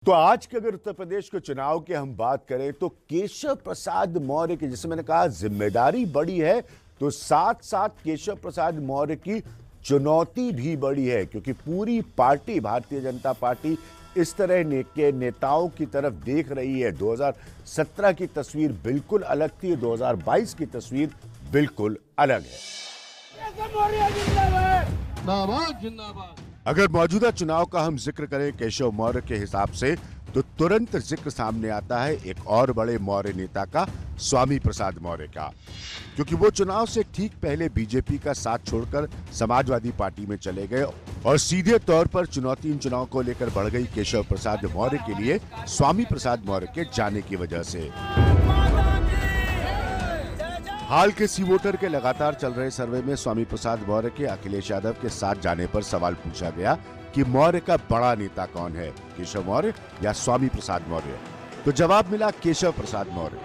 तो आज के अगर उत्तर प्रदेश के चुनाव की हम बात करें तो केशव प्रसाद मौर्य की, जैसे मैंने कहा, जिम्मेदारी बड़ी है, तो साथ साथ केशव प्रसाद मौर्य की चुनौती भी बड़ी है, क्योंकि पूरी पार्टी, भारतीय जनता पार्टी, इस तरह के नेताओं की तरफ देख रही है। 2017 की तस्वीर बिल्कुल अलग थी, 2022 की तस्वीर बिल्कुल अलग है। अगर मौजूदा चुनाव का हम जिक्र करें केशव मौर्य के हिसाब से, तो तुरंत जिक्र सामने आता है एक और बड़े मौर्य नेता का, स्वामी प्रसाद मौर्य का, क्योंकि वो चुनाव से ठीक पहले बीजेपी का साथ छोड़कर समाजवादी पार्टी में चले गए और सीधे तौर पर चुनौती इन चुनाव को लेकर बढ़ गई केशव प्रसाद मौर्य के लिए, स्वामी प्रसाद मौर्य के जाने की वजह से। हाल के सी वोटर के लगातार चल रहे सर्वे में स्वामी प्रसाद मौर्य के अखिलेश यादव के साथ जाने पर सवाल पूछा गया कि मौर्य का बड़ा नेता कौन है, केशव मौर्य या स्वामी प्रसाद मौर्य? तो जवाब मिला केशव प्रसाद मौर्य।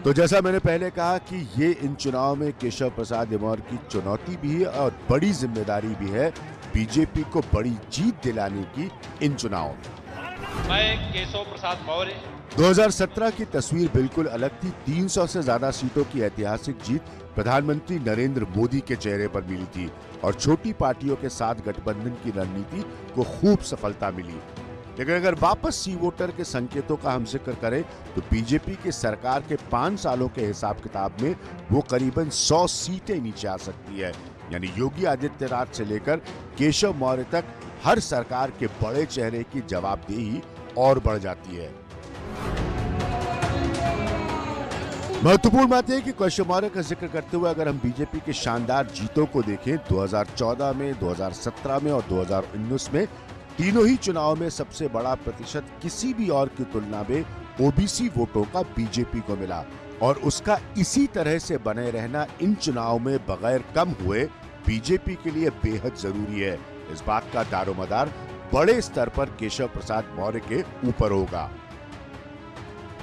तो जैसा मैंने पहले कहा कि ये इन चुनाव में केशव प्रसाद मौर्य की चुनौती भी है और बड़ी जिम्मेदारी भी है बीजेपी को बड़ी जीत दिलाने की इन चुनावों में। मैं केशव प्रसाद मौर्य। 2017 की तस्वीर बिल्कुल अलग थी। 300 से ज्यादा सीटों की ऐतिहासिक जीत प्रधानमंत्री नरेंद्र मोदी के चेहरे पर मिली थी और छोटी पार्टियों के साथ गठबंधन की रणनीति को खूब सफलता मिली। लेकिन अगर वापस सी वोटर के संकेतों का हम जिक्र करें तो बीजेपी की सरकार के 5 सालों के हिसाब किताब में वो करीबन 100 सीटें नीचे आ सकती है। यानी योगी आदित्यनाथ से लेकर केशव मौर्य तक हर सरकार के बड़े चेहरे की जवाबदेही और बढ़ जाती है। महत्वपूर्ण बात है कि केशव मौर्य का जिक्र करते हुए अगर हम बीजेपी की शानदार जीतों को देखें, 2014 में, 2017 में और 2019 में, तीनों ही चुनाव में सबसे बड़ा प्रतिशत किसी भी और की तुलना में ओबीसी वोटों का बीजेपी को मिला और उसका इसी तरह से बने रहना इन चुनाव में बगैर कम हुए बीजेपी के लिए बेहद जरूरी है। इस बात का दारोमदार बड़े स्तर पर केशव प्रसाद मौर्य के ऊपर होगा।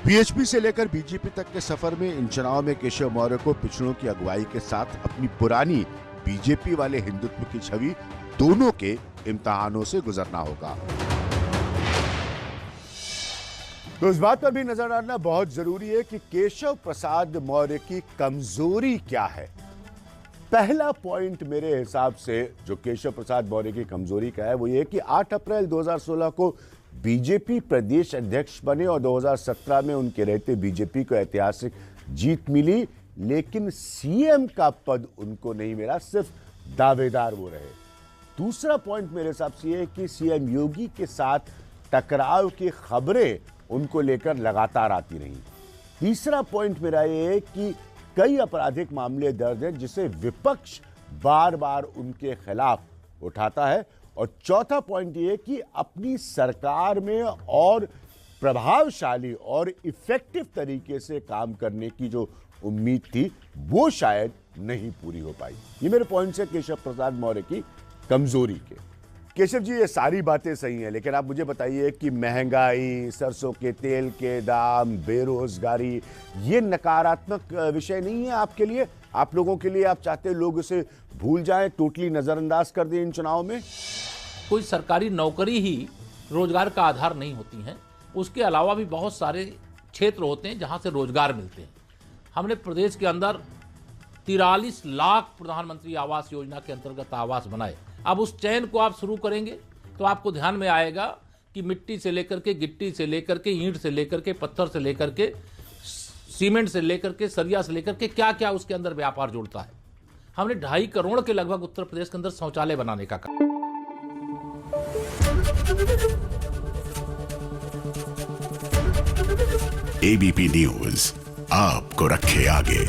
बीएचपी से लेकर बीजेपी तक के सफर में इन चुनाव में केशव मौर्य को पिछड़ों की अगुवाई के साथ अपनी पुरानी बीजेपी वाले हिंदुत्व की छवि दोनों के इम्तिहानों से गुजरना होगा। तो इस बात पर भी नजर डालना बहुत जरूरी है कि केशव प्रसाद मौर्य की कमजोरी क्या है। पहला पॉइंट मेरे हिसाब से जो केशव प्रसाद मौर्य की कमजोरी का है वो ये कि 8 अप्रैल 2016 को बीजेपी प्रदेश अध्यक्ष बने और 2017 में उनके रहते बीजेपी को ऐतिहासिक जीत मिली, लेकिन सीएम का पद उनको नहीं मिला, सिर्फ दावेदार वो रहे। दूसरा पॉइंट मेरे हिसाब से ये है कि सीएम योगी के साथ टकराव की खबरें उनको लेकर लगातार आती रही। तीसरा पॉइंट मेरा ये है कि कई आपराधिक मामले दर्ज हैं जिसे विपक्ष बार बार उनके खिलाफ उठाता है। और चौथा पॉइंट ये कि अपनी सरकार में और प्रभावशाली और इफेक्टिव तरीके से काम करने की जो उम्मीद थी वो शायद नहीं पूरी हो पाई। ये मेरे पॉइंट्स है केशव प्रसाद मौर्य की कमजोरी के। केशव जी, ये सारी बातें सही हैं, लेकिन आप मुझे बताइए कि महंगाई, सरसों के तेल के दाम, बेरोजगारी, ये नकारात्मक विषय नहीं है आपके लिए, आप लोगों के लिए? आप चाहते हैं लोग इसे भूल जाएं, टोटली नजरअंदाज कर दें इन चुनाव में? कोई सरकारी नौकरी ही रोजगार का आधार नहीं होती है, उसके अलावा भी बहुत सारे क्षेत्र होते हैं जहां से रोजगार मिलते हैं। हमने प्रदेश के अंदर 43 लाख प्रधानमंत्री आवास योजना के अंतर्गत आवास बनाए। अब उस चयन को आप शुरू करेंगे तो आपको ध्यान में आएगा कि मिट्टी से लेकर के, गिट्टी से लेकर के, ईंट से लेकर के, पत्थर से लेकर के, सीमेंट से लेकर के, सरिया से लेकर के, क्या क्या उसके अंदर व्यापार जुड़ता है। हमने 2.5 करोड़ के लगभग उत्तर प्रदेश के अंदर शौचालय बनाने का काम। एबीपी न्यूज आपको रखे आगे।